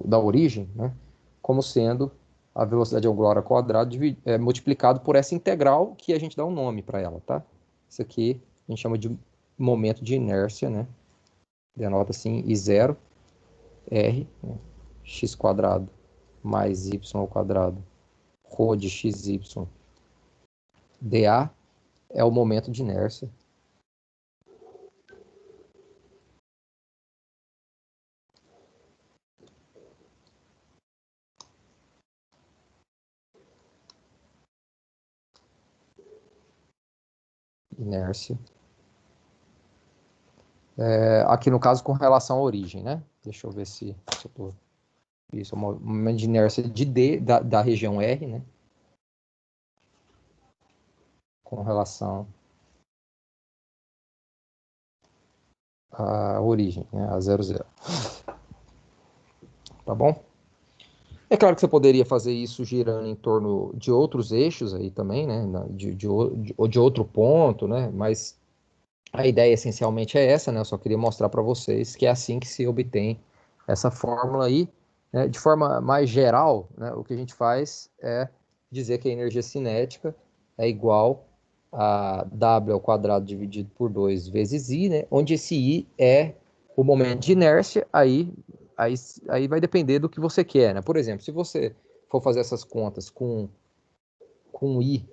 da origem, né, como sendo a velocidade angular ao quadrado multiplicado por essa integral que a gente dá um nome para ela, tá? Isso aqui a gente chama de momento de inércia, né? Denota assim I0, R, né, x quadrado mais y ao quadrado, ρ de xy dA é o momento de inércia. inércia. Aqui no caso com relação à origem, né? Deixa eu ver se eu tô... Isso, o momento de inércia de D da região R, né? Com relação à origem, né? A 0, 0. Tá bom? É claro que você poderia fazer isso girando em torno de outros eixos aí também, né? De outro ponto, né? Mas a ideia essencialmente é essa, né? Eu só queria mostrar para vocês que é assim que se obtém essa fórmula aí, né? De forma mais geral, né? O que a gente faz é dizer que a energia cinética é igual a W ao quadrado dividido por 2 vezes I, né? Onde esse I é o momento de inércia, aí vai depender do que você quer, né? Por exemplo, se você for fazer essas contas com I,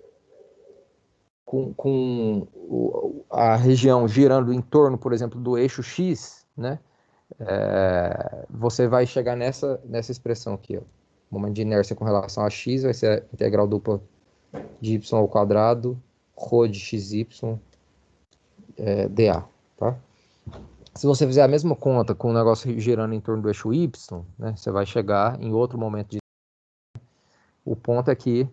a região girando em torno, por exemplo, do eixo X, né? Você vai chegar nessa expressão aqui, ó. O momento de inércia com relação a x vai ser a integral dupla de y ao quadrado, ρ de xy, dA, tá? Se você fizer a mesma conta com o negócio girando em torno do eixo y, né, você vai chegar em outro momento de... O ponto é que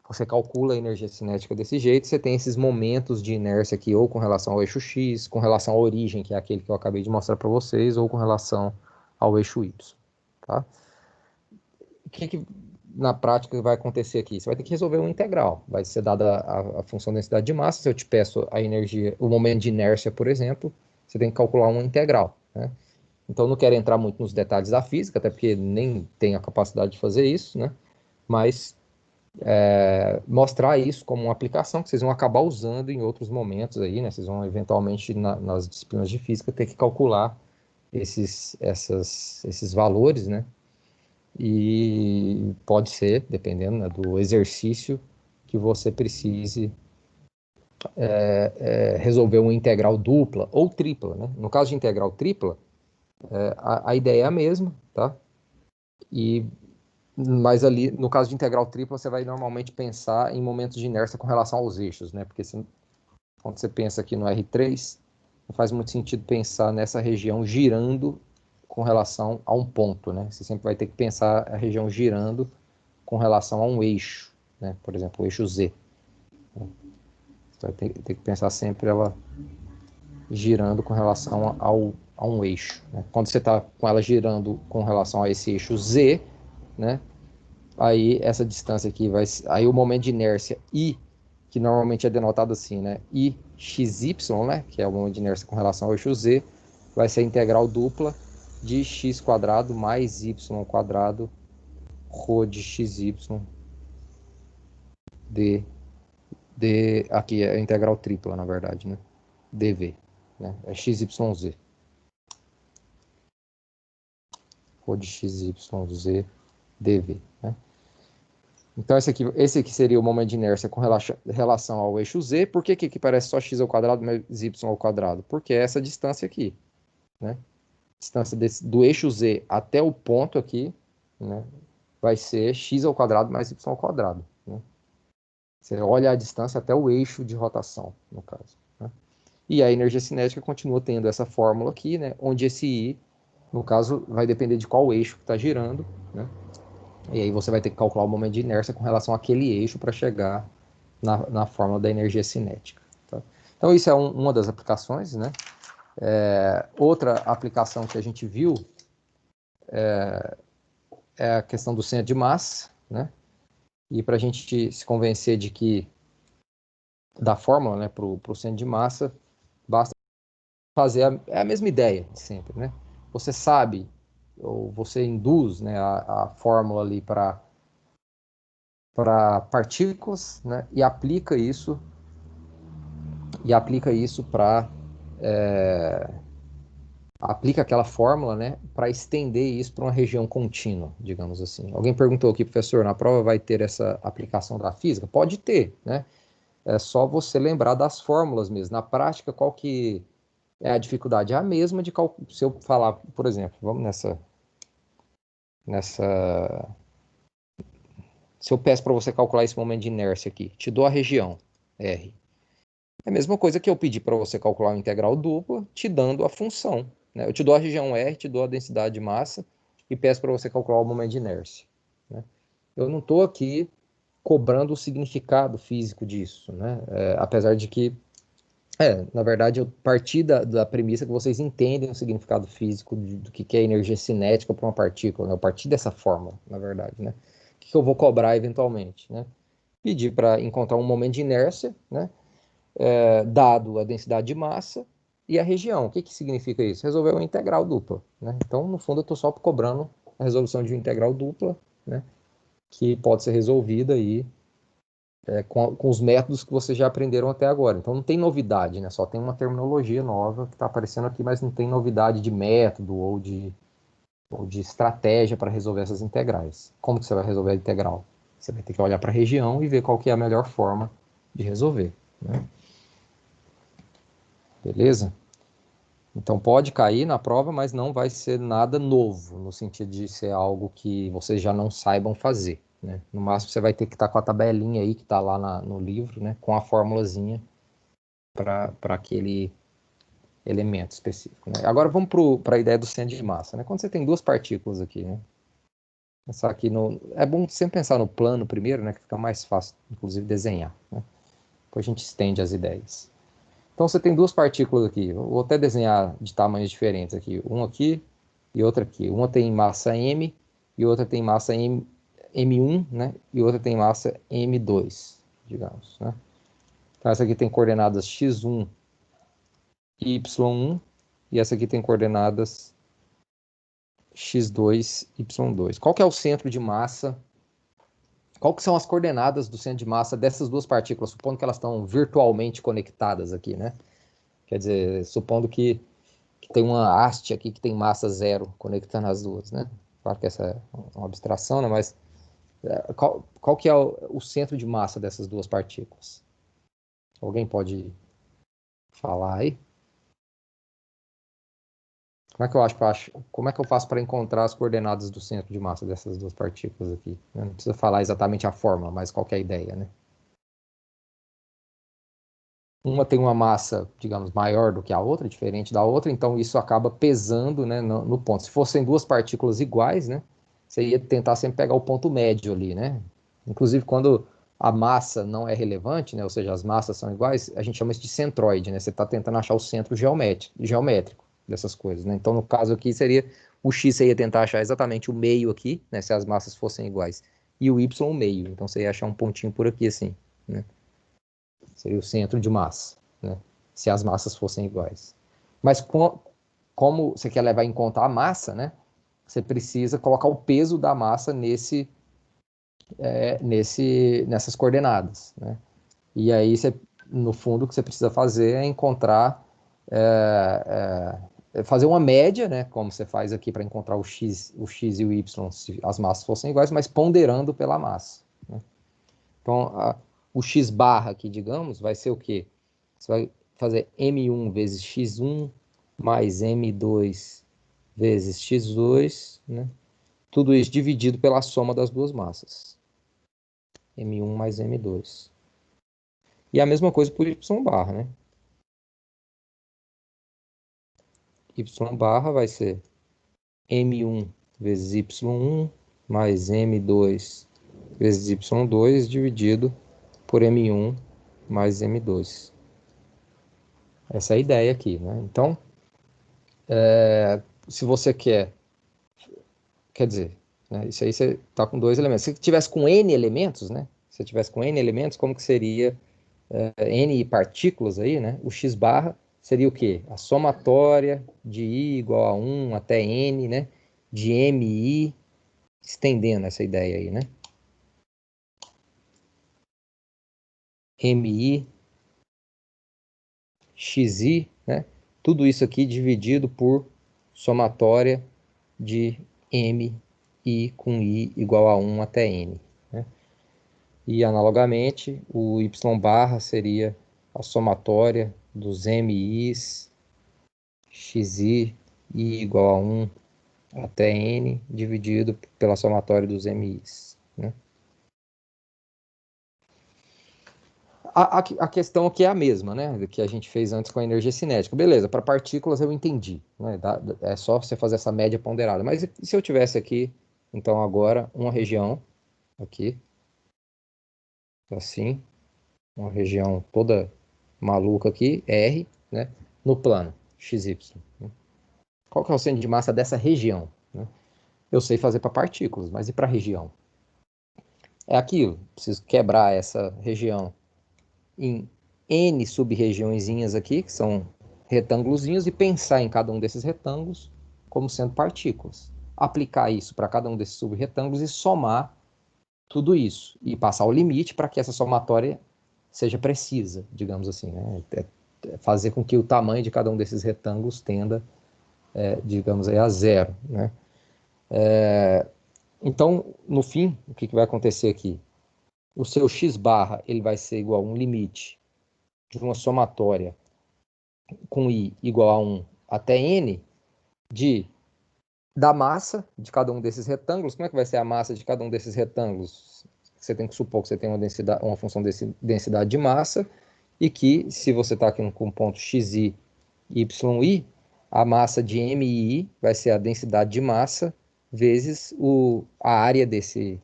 você calcula a energia cinética desse jeito, você tem esses momentos de inércia aqui, ou com relação ao eixo X, com relação à origem, que é aquele que eu acabei de mostrar para vocês, ou com relação ao eixo Y, tá? O que na prática vai acontecer aqui? Você vai ter que resolver uma integral. Vai ser dada a função densidade de massa. Se eu te peço a energia, o momento de inércia, por exemplo, você tem que calcular uma integral, né? Então, não quero entrar muito nos detalhes da física, até porque nem tenho a capacidade de fazer isso, né? Mas mostrar isso como uma aplicação que vocês vão acabar usando em outros momentos aí, né? Vocês vão eventualmente nas disciplinas de física ter que calcular esses valores, né? E pode ser, dependendo, né, do exercício, que você precise resolver uma integral dupla ou tripla, né? No caso de integral tripla, a ideia é a mesma, tá? Mas ali, no caso de integral tripla, você vai normalmente pensar em momentos de inércia com relação aos eixos, né? Porque quando você pensa aqui no R3, não faz muito sentido pensar nessa região girando com relação a um ponto, né? Você sempre vai ter que pensar a região girando com relação a um eixo, né? Por exemplo, o eixo Z. Você vai ter que pensar sempre ela girando com relação a um eixo, né? Quando você está com ela girando com relação a esse eixo Z, né? Aí essa distância aqui aí o momento de inércia I, que normalmente é denotado assim, né? I xy, né? Que é o momento de inércia com relação ao eixo Z, vai ser a integral dupla de x quadrado mais y quadrado ρ de xy aqui é a integral tripla, na verdade, né? dv, né? É xyz, ρ de xyz dv, né? Então, esse aqui seria o momento de inércia com relação ao eixo Z. Por que aqui parece só x ao quadrado mais y ao quadrado? Porque é essa distância aqui, né? Distância do eixo Z até o ponto aqui, né? Vai ser x ao quadrado mais y ao quadrado, né? Você olha a distância até o eixo de rotação, no caso, né? E a energia cinética continua tendo essa fórmula aqui, né? Onde esse I, no caso, vai depender de qual eixo que está girando, né? E aí você vai ter que calcular o momento de inércia com relação àquele eixo para chegar na fórmula da energia cinética, tá? Então isso é uma das aplicações, né? Outra aplicação que a gente viu é a questão do centro de massa, né? E para a gente se convencer de que da fórmula, né, para o centro de massa, basta fazer a mesma ideia de sempre, né? Você sabe, ou você induz, né, a fórmula ali para partículas, né, e aplica isso para aplica aquela fórmula, né, para estender isso para uma região contínua, digamos assim. Alguém perguntou aqui, professor, na prova vai ter essa aplicação da física? Pode ter, né? É só você lembrar das fórmulas mesmo. Na prática, qual que é a dificuldade? É a mesma de calcular. Se eu falar, por exemplo, vamos nessa. Se eu peço para você calcular esse momento de inércia aqui, te dou a região R. É a mesma coisa que eu pedir para você calcular uma integral dupla, te dando a função, né? Eu te dou a região R, te dou a densidade de massa e peço para você calcular o momento de inércia, né? Eu não estou aqui cobrando o significado físico disso, né? Apesar de que, na verdade, eu parti da premissa que vocês entendem o significado físico do que é energia cinética para uma partícula, né? Eu parti dessa forma, na verdade, né? O que eu vou cobrar eventualmente, né? Pedir para encontrar um momento de inércia, né? Dado a densidade de massa e a região. O que que significa isso? Resolver uma integral dupla, né? Então, no fundo, eu estou só cobrando a resolução de uma integral dupla, né? Que pode ser resolvida aí com os métodos que vocês já aprenderam até agora. Então não tem novidade, né? Só tem uma terminologia nova que está aparecendo aqui, mas não tem novidade de método ou de estratégia para resolver essas integrais. Como que você vai resolver a integral? Você vai ter que olhar para a região e ver qual que é a melhor forma de resolver, né? Beleza? Então pode cair na prova, mas não vai ser nada novo, no sentido de ser algo que vocês já não saibam fazer, né? No máximo você vai ter que estar com a tabelinha aí que está lá no livro, né? Com a formulazinha para aquele elemento específico, né? Agora vamos para a ideia do centro de massa, né? Quando você tem duas partículas aqui, né? Pensar aqui é bom sempre pensar no plano primeiro, né? Que fica mais fácil, inclusive, desenhar, né? Depois a gente estende as ideias. Então você tem duas partículas aqui. Eu vou até desenhar de tamanhos diferentes aqui. Um aqui e outra aqui. Uma tem massa M e outra tem massa M1, né? E outra tem massa M2, digamos, né? Então essa aqui tem coordenadas x1 e y1 e essa aqui tem coordenadas x2, y2. Qual que é o centro de massa? Qual que são as coordenadas do centro de massa dessas duas partículas, supondo que elas estão virtualmente conectadas aqui, né? Quer dizer, supondo que tem uma haste aqui que tem massa zero conectando as duas, né? Claro que essa é uma abstração, né? Mas qual que é o centro de massa dessas duas partículas? Alguém pode falar aí? Como é que eu faço para encontrar as coordenadas do centro de massa dessas duas partículas aqui? Não precisa falar exatamente a fórmula, mas qual que é a ideia, né? Uma tem uma massa, digamos, maior do que a outra, diferente da outra, então isso acaba pesando, né, no ponto. Se fossem duas partículas iguais, né, você ia tentar sempre pegar o ponto médio ali, né? Inclusive, quando a massa não é relevante, né, ou seja, as massas são iguais, a gente chama isso de centroide, né? Você está tentando achar o centro geométrico dessas coisas, né? Então, no caso aqui, seria o x, você ia tentar achar exatamente o meio aqui, né, se as massas fossem iguais, e o y o meio. Então, você ia achar um pontinho por aqui, assim, né? Seria o centro de massa, né? Se as massas fossem iguais. Mas como você quer levar em conta a massa, né? Você precisa colocar o peso da massa nessas coordenadas, né? E aí, no fundo, o que você precisa fazer é encontrar, fazer uma média, né? Como você faz aqui para encontrar o x e o y, se as massas fossem iguais, mas ponderando pela massa, né? Então, o x barra aqui, digamos, vai ser o quê? Você vai fazer m1 vezes x1 mais m2 vezes x2, né? Tudo isso dividido pela soma das duas massas. M1 mais M2. E a mesma coisa por Y barra, né? Y barra vai ser M1 vezes Y1 mais M2 vezes Y2 dividido por M1 mais M2. Essa é a ideia aqui, né? Então, se você quer dizer, né, isso aí você está com dois elementos. Se tivesse com N elementos, né? Se tivesse com N elementos, como que seria N partículas aí, né? O x barra seria o quê? A somatória de I igual a 1 até N, né? De MI, estendendo essa ideia aí, né? MI, XI, né? Tudo isso aqui dividido por somatória de M, I com I igual a 1 até N, né? E, analogamente, o Y barra seria a somatória dos MIs, XI, I igual a 1 até N, dividido pela somatória dos MIs, né? A questão aqui é a mesma, né? Que a gente fez antes com a energia cinética. Beleza, para partículas eu entendi, né? É só você fazer essa média ponderada. Mas e se eu tivesse aqui, então agora, uma região aqui, assim, uma região toda maluca aqui, R, né? No plano, XY. Né? Qual que é o centro de massa dessa região? Né? Eu sei fazer para partículas, mas e para a região? É aquilo, preciso quebrar essa região em N sub-regiõezinhas aqui, que são retângulozinhos, e pensar em cada um desses retângulos como sendo partículas. Aplicar isso para cada um desses sub-retângulos e somar tudo isso. E passar o limite para que essa somatória seja precisa, digamos assim. Né? Fazer com que o tamanho de cada um desses retângulos tenda, digamos aí, a zero. Né? Então, no fim, o que vai acontecer aqui? O seu x barra ele vai ser igual a um limite de uma somatória com i igual a 1 até n da massa de cada um desses retângulos. Como é que vai ser a massa de cada um desses retângulos? Você tem que supor que você tem uma função de densidade de massa e que, se você está aqui com ponto xi, yi, a massa de mi vai ser a densidade de massa vezes a área desse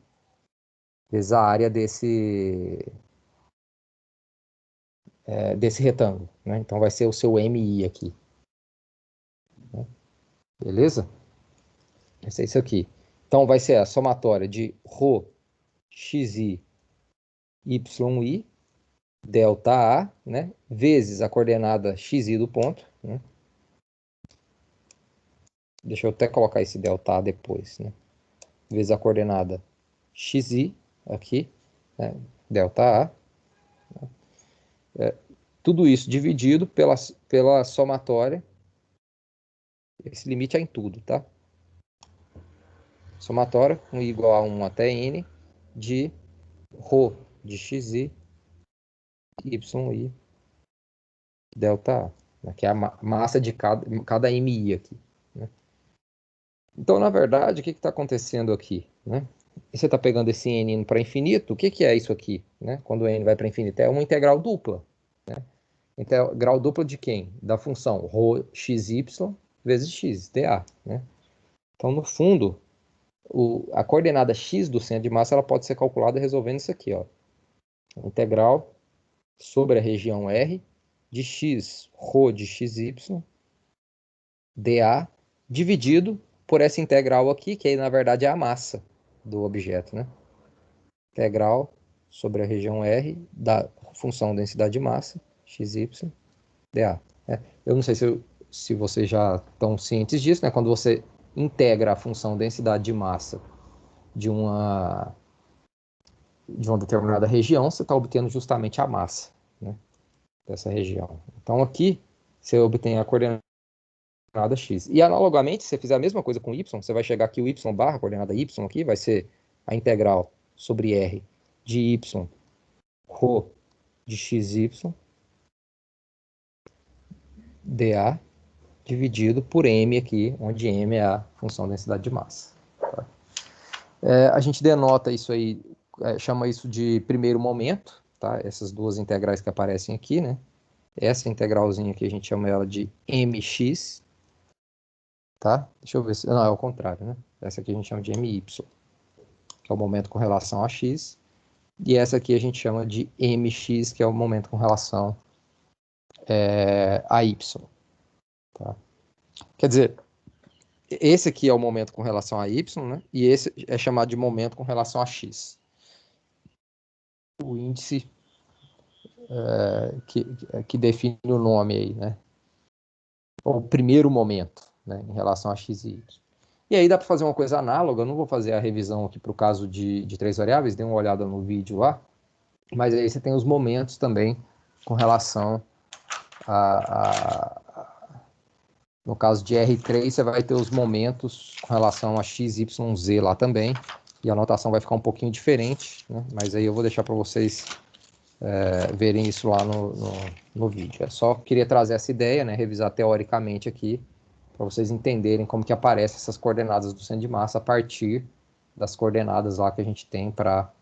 desse retângulo, né? Então vai ser o seu mi aqui, né? Beleza? Vai ser isso aqui. Então vai ser a somatória de ρ xi yi delta A, né? Vezes a coordenada xi do ponto, né? Deixa eu até colocar esse delta A depois, né? Vezes a coordenada xi aqui, né? Delta A. Tudo isso dividido pela somatória. Esse limite é em tudo, tá? Somatória com i igual a 1 até n de ρ de xi yi delta A, que é a massa de cada mi aqui. Né? Então, na verdade, o que está acontecendo aqui? Né? Você está pegando esse n indo para infinito, o que é isso aqui? Né? Quando n vai para infinito, é uma integral dupla. Né? Integral dupla de quem? Da função ρ xy vezes x, dA. Né? Então, no fundo, a coordenada x do centro de massa ela pode ser calculada resolvendo isso aqui. Ó. Integral sobre a região R de x ρ de xy dA dividido por essa integral aqui, que aí na verdade é a massa do objeto, né? Integral sobre a região R da função densidade de massa, xy, dA. Eu não sei se vocês já estão cientes disso, né? Quando você integra a função densidade de massa de uma determinada região, você está obtendo justamente a massa, né, dessa região. Então aqui você obtém a coordenada x. E analogamente, se você fizer a mesma coisa com y, você vai chegar aqui o y barra, a coordenada y aqui, vai ser a integral sobre r de y ρ de xy dA dividido por m aqui, onde m é a função densidade de massa. Tá? A gente denota isso aí, chama isso de primeiro momento, tá? Essas duas integrais que aparecem aqui, né? Essa integralzinha aqui a gente chama ela de mx, tá? Deixa eu ver se... Não, é o contrário, né? Essa aqui a gente chama de my, que é o momento com relação a x. E essa aqui a gente chama de mx, que é o momento com relação a y. Tá? Quer dizer, esse aqui é o momento com relação a y, né? E esse é chamado de momento com relação a x. O índice que define o nome aí, né? O primeiro momento, né? Em relação a x e y. E aí dá para fazer uma coisa análoga, eu não vou fazer a revisão aqui para o caso de três variáveis, dê uma olhada no vídeo lá, mas aí você tem os momentos também com relação no caso de R3, você vai ter os momentos com relação a x, y, z lá também, e a notação vai ficar um pouquinho diferente, né? Mas aí eu vou deixar para vocês verem isso lá no vídeo. Eu só queria trazer essa ideia, né? Revisar teoricamente aqui, para vocês entenderem como que aparecem essas coordenadas do centro de massa a partir das coordenadas lá que a gente tem para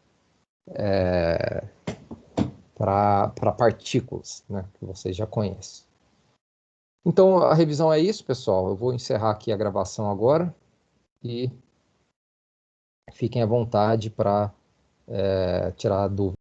para partículas, né, que vocês já conhecem. Então, a revisão é isso, pessoal. Eu vou encerrar aqui a gravação agora e fiquem à vontade para tirar dúvidas.